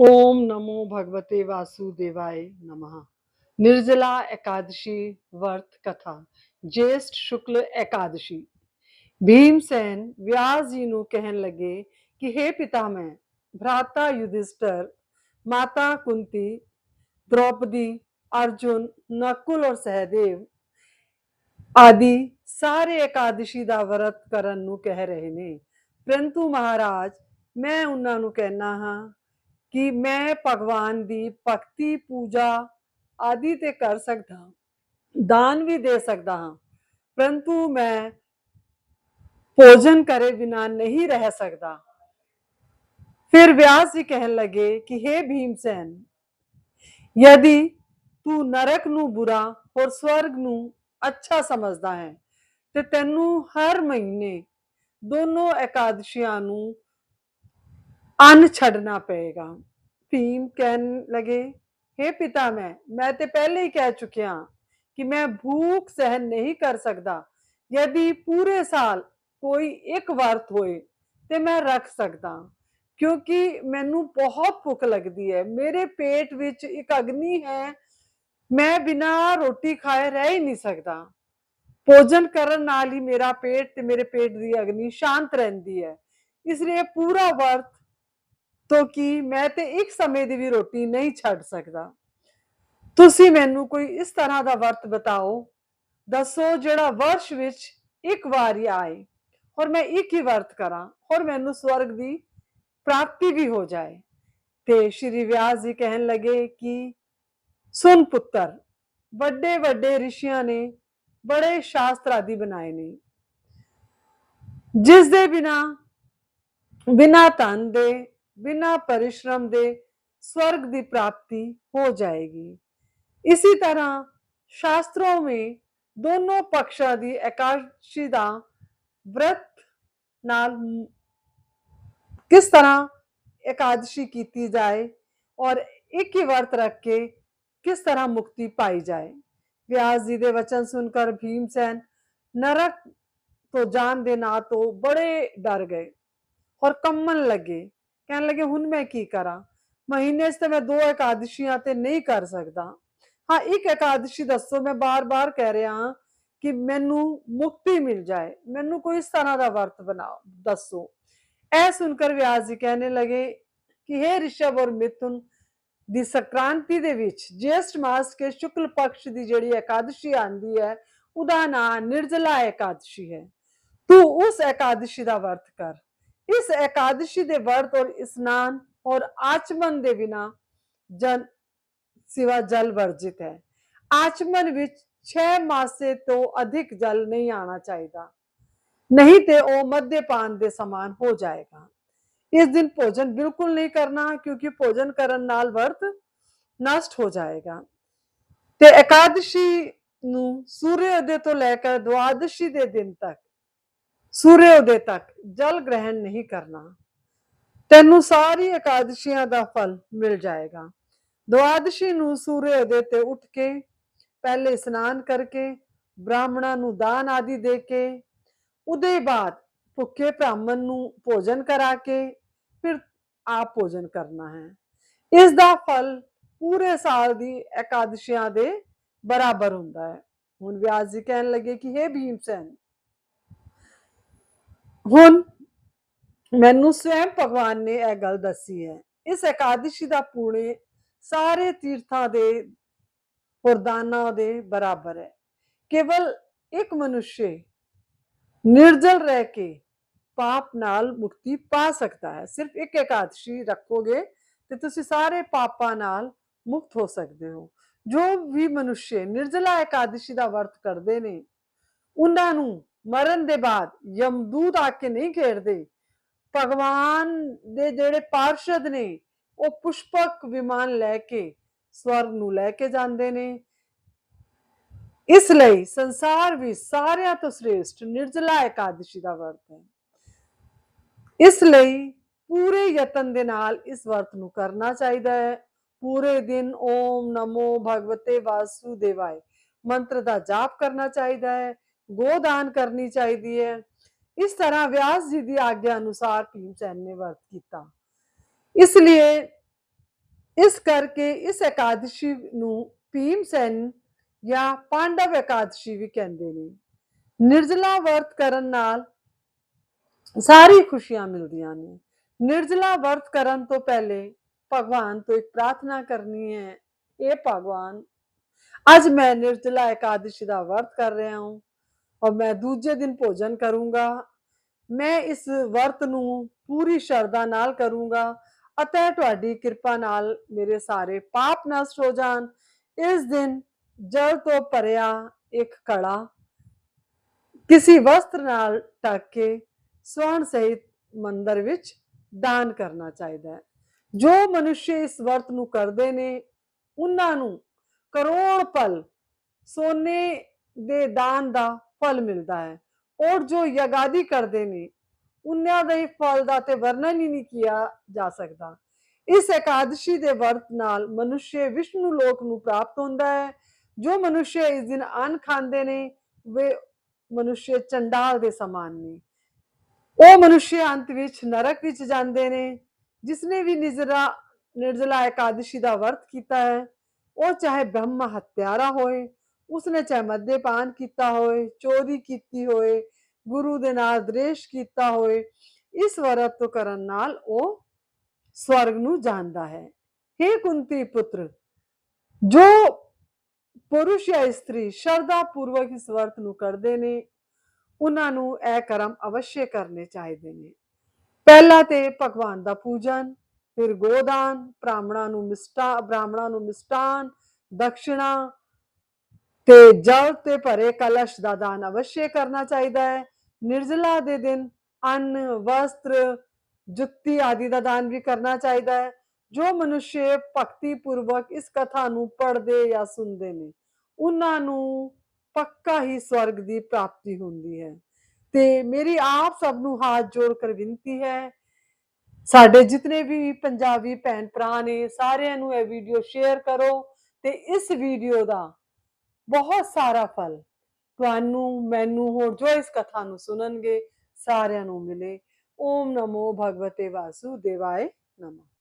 ओम नमो भगवते वासुदेवाय नमः। निर्जला एकादशी व्रत कथा। ज्येष्ठ शुक्ल एकादशी। भीमसेन व्यास जी ਨੂੰ ਕਹਿਣ ਲੱਗੇ ਕਿ हे पितामह, भ्राता युधिष्ठिर, माता कुंती, द्रौपदी, अर्जुन, नकुल और सहदेव आदि ਸਾਰੇ एकादशी ਦਾ व्रत ਕਰਨ ਨੂੰ ਕਹਿ ਰਹੇ ਨੇ। ਪਰੰਤੂ ਮਹਾਰਾਜ, ਮੈਂ ਉਹਨਾਂ ਨੂੰ ਕਹਿਣਾ ਹਾਂ ਕਿ ਮੈਂ ਭਗਵਾਨ ਦੀ ਭਗਤੀ ਪੂਜਾ ਆਦि ਤੇ ਕਰ ਸਕਦਾ ਹਾਂ, ਦਾਨ ਵੀ ਦੇ ਸਕਦਾ ਹਾਂ, ਪਰੰਤੂ ਮੈਂ ਭੋਜਨ करे बिना नहीं रह सकता। फिर व्यास जी कहने लगे कि हे भीमसेन, यदि तू नरक ਨੂੰ बुरा और स्वर्ग ਨੂੰ अच्छा समझदा है ਤੇ ਤੈਨੂੰ ਹਰ ਮਹੀਨੇ ਦੋਨੋਂ एकादशियां ਨੂੰ ਅੰਨ ਛੱਡਣਾ ਪਏਗਾ। भीम कहने लगे, हे पिता, मैं तो पहले ही कह चुकिया कि मैं भूख सहन नहीं कर सकता। यदि पूरे साल कोई एक वर्त होए तो मैं रख सकता, क्योंकि मैनू बहुत भुख लगती है। मेरे पेट विच एक अग्नि है, मैं बिना रोटी खाए रह ही नहीं सकता। भोजन करन नाल ही मेरा पेट ते मेरे पेट की अग्नि शांत रहती है। इसलिए पूरा वर्त तो कि मैं ते एक समय की भी रोटी नहीं छड़ सकता। तुसी मैनू कोई इस तरह का वर्त बताओ, दसो जिहड़ा वर्ष विच एक बार ही आए और मैं एक ही वर्त करा और मैनू स्वर्ग की प्राप्ति भी हो जाए। ते श्री व्यास जी कहन लगे कि सुन पुत्र, बड़े बड़े ऋषियों ने बड़े शास्त्र आदि बनाए ने, जिस दे बिना बिना धन दे बिना परिश्रम दे स्वर्ग की प्राप्ति हो जाएगी। इसी तरह शास्त्रों में दोनों पक्षों की एकादशी का व्रत नाल किस तरह एकादशी की जाए और एक ही व्रत रख के किस तरह मुक्ति पाई जाए। व्यास जी के वचन सुनकर भीमसेन नरक तो जान दे ना तो बड़े डर गए और कंबन लगे। कहने लगे हुण मैं की करा, महीने से मैं 2 एकादशियां ते नहीं कर सकता। हाँ, एक एकादशी दसो, मैं बार बार कह रहा हाँ कि मैनू मुक्ति मिल जाए, मैनू कोई इस तरह का वर्त बनाओ दसो। ऐ सुनकर व्यास जी कहने लगे कि हे ऋषभ और मिथुन दी संक्रांति दे विच ज्येष्ठ मास के शुक्ल पक्ष की जिहड़ी एकादशी आंदी है, उदा नाम निर्जला एकादशी है। तू उस एकादशी का वर्त कर। इस एकादशी के व्रत और स्नान और आचमन के बिना जन सिवा जल वर्जित है। आचमन विच 6 मास से तो अधिक जल नहीं आना चाहिए, नहीं तो वह मद्यपान के समान हो जाएगा। इस दिन भोजन बिल्कुल नहीं करना, क्योंकि भोजन करन नाल व्रत नष्ट हो जाएगा। ते एकादशी नू सूर्योदय तो लेकर द्वादशी के दिन तक, सूर्योदय तक जल ग्रहण नहीं करना। तेनू सारी एकादशियां का फल मिल जाएगा। द्वादशी नू सूर्योदय ते उठ के पहले स्नान करके ब्राह्मणों नू दान आदि दे के उदे बाद भुखे ब्राह्मण नू भोजन करा के फिर आप भोजन करना है। इसका फल पूरे साल की एकादशियां दे बराबर हुंदा है। हुण व्यास जी कहन लगे कि हे भीमसेन, हुण मैनू स्वयं भगवान ने यह गल दसी है। इस एकादशी का पुण्य सारे तीर्थों के वरदानों के बराबर है। केवल एक मनुष्य निर्जल रह के पाप नाल मुक्ति पा सकता है। सिर्फ एक एकादशी रखोगे तो तुसी सारे पापां नाल मुक्त हो सकते हो। जो भी मनुष्य निर्जला एकादशी का व्रत करते ने, उन्होंने मरण के बाद यमदूत आके नहीं घेरते। भगवान दे जेड़े पार्षद ने वो पुष्पक विमान लैके स्वर्ग नू लैके जांदे ने। इसलिए संसार भी सारियां तो श्रेष्ठ निर्जला एकादशी का व्रत है। इसलिए पूरे यतन दे नाल इस व्रत नू करना चाहिए है। पूरे दिन ओम नमो भगवते वासुदेवाय मंत्र का जाप करना चाहिए है, गोदान करनी चाहिए है। इस तरह व्यास जी की आज्ञा अनुसार भीमसेन ने व्रत किया। इसलिए ਇਸ ਕਰਕੇ ਇਸ ਇਕਾदशी ਨੂੰ ਭੀਮ ਸੈਨ ਜਾਂ ਪਾਂਡਵ ਇਕਾदशी ਵੀ ਕਹਿੰਦੇ ਨੇ। ਨਿਰਜਲਾ ਵਰਤ ਕਰਨ ਨਾਲ ਸਾਰੀ ਖੁਸ਼ੀਆਂ ਮਿਲਦੀਆਂ ਨੇ। ਨਿਰਜਲਾ ਵਰਤ ਕਰਨ ਤੋਂ ਪਹਿਲੇ ਭਗਵਾਨ ਤੋਂ ਇੱਕ ਪ੍ਰਾਰਥਨਾ ਕਰਨੀ ਹੈ, ਇਹ ਭਗਵਾਨ ਅੱਜ मैं निर्जला एकादशी का व्रत कर रहा हूँ और मैं दूजे दिन भोजन करूंगा। मैं इस व्रत ਨੂੰ पूरी श्रद्धा नाल करूंगा ਅਤੇ ਤੁਹਾਡੀ ਕਿਰਪਾ ਨਾਲ ਮੇਰੇ ਸਾਰੇ ਪਾਪ ਨਸ਼ਟ ਹੋ ਜਾਣ। ਇਸ ਦਿਨ ਜਲ ਤੋਂ ਭਰਿਆ ਇੱਕ ਘੜਾ ਕਿਸੇ ਵਸਤਰ ਨਾਲ ਢੱਕ ਕੇ स्वर्ण सहित मंदिर विच दान करना चाहिए। जो मनुष्य इस व्रत नूं करदे ने उन्हां नूं करोड़ फल सोने दे दान दा फल मिलता है और जो यगादि करते ने उन्हां दे फल दा ते वर्णन ही नहीं किया जा सकता। इस एकादशी दे व्रत नाल मनुष्य विष्णु लोक नूं प्राप्त होंदा है। जो मनुष्य इस दिन अन्न खांदे ने वे मनुष्य चंडाल दे समान ने। ਉਹ ਮਨੁੱਖ ਅੰਤ ਵਿੱਚ ਨਰਕ ਵਿੱਚ ਜਾਂਦੇ ਨੇ। ਜਿਸਨੇ ਵੀ ਨਿਰਜਲਾ ਇਕਾदशी ਦਾ ਵਰਤ ਕੀਤਾ ਹੈ, ਉਹ ਚਾਹੇ ਬ੍ਰਹਮ ਹੱਤਿਆਰਾ ਹੋਏ, ਉਸਨੇ ਚਾਹੇ ਮਦਯਪਾਨ ਕੀਤਾ ਹੋਏ, ਚੋਰੀ ਕੀਤੀ ਹੋਏ, ਗੁਰੂ ਦੇ ਨਾਲ ਦ੍ਰੇਸ਼ ਕੀਤਾ ਹੋਏ, ਇਸ ਵਰਤ ਤੋਂ ਕਰਨ ਨਾਲ ਉਹ स्वर्ग ਨੂੰ ਜਾਂਦਾ ਹੈ। हे ਕੁੰਤੀ ਪੁੱਤਰ, ਜੋ ਪੁਰਸ਼ ਜਾਂ ਇਸਤਰੀ ਸ਼ਰਧਾ ਪੂਰਵਕ ਇਸ ਵਰਤ ਨੂੰ ਕਰਦੇ ਨੇ ਉਹਨਾਂ ਨੂੰ ਇਹ ਕਰਮ ਅਵਸ਼ਯ ਕਰਨੇ ਚਾਹੀਦੇ ਨੇ। ਪਹਿਲਾ ਤੇ ਭਗਵਾਨ ਦਾ ਪੂਜਨ, ਫਿਰ ਗੋਦਾਨ, ਬ੍ਰਾਹਮਣਾਂ ਨੂੰ ਮਿਸ਼ਟਾਨ, ਦਕਸ਼ਿਣਾ ਤੇ ਜਲ ਤੇ ਭਰੇ ਕਲਸ਼ ਦਾ ਦਾਨ ਅਵਸ਼ਯ ਕਰਨਾ ਚਾਹੀਦਾ ਹੈ। ਨਿਰਜਲਾ ਦੇ ਦਿਨ ਅੰਨ, ਵਸਤਰ, ਜੁੱਤੀ ਆਦਿ ਦਾ ਦਾਨ ਵੀ ਕਰਨਾ ਚਾਹੀਦਾ ਹੈ। ਜੋ ਮਨੁष्य ਭਗਤੀ ਪੂਰਵਕ ਇਸ ਕਥਾ ਨੂੰ ਪੜ੍ਹਦੇ ਜਾਂ ਸੁਣਦੇ ਨੇ ਉਹਨਾਂ ਨੂੰ ਪੱਕਾ ਹੀ स्वर्ग ਦੀ ਪ੍ਰਾਪਤੀ ਹੁੰਦੀ ਹੈ। ਤੇ ਮੇਰੀ ਆਪ ਸਭ ਨੂੰ ਹੱਥ ਜੋੜ ਕਰ ਬੇਨਤੀ ਹੈ, ਸਾਡੇ ਜਿਤਨੇ ਵੀ ਪੰਜਾਬੀ ਭੈਣ ਭਰਾ ਨੇ ਸਾਰਿਆਂ ਨੂੰ ਇਹ ਵੀਡੀਓ ਸ਼ੇਅਰ ਕਰੋ ਤੇ ਇਸ ਵੀਡੀਓ ਦਾ ਬਹੁਤ ਸਾਰਾ ਫਲ ਤੁਹਾਨੂੰ, ਮੈਨੂੰ, ਹੋਰ ਜੋ ਇਸ ਕਥਾ ਨੂੰ ਸੁਣਨਗੇ ਸਾਰਿਆਂ ਨੂੰ ਮਿਲੇ। ਓਮ ਨਮੋ ਭਗਵਤੇ ਵਾਸੁਦੇਵਾਏ ਨਮः।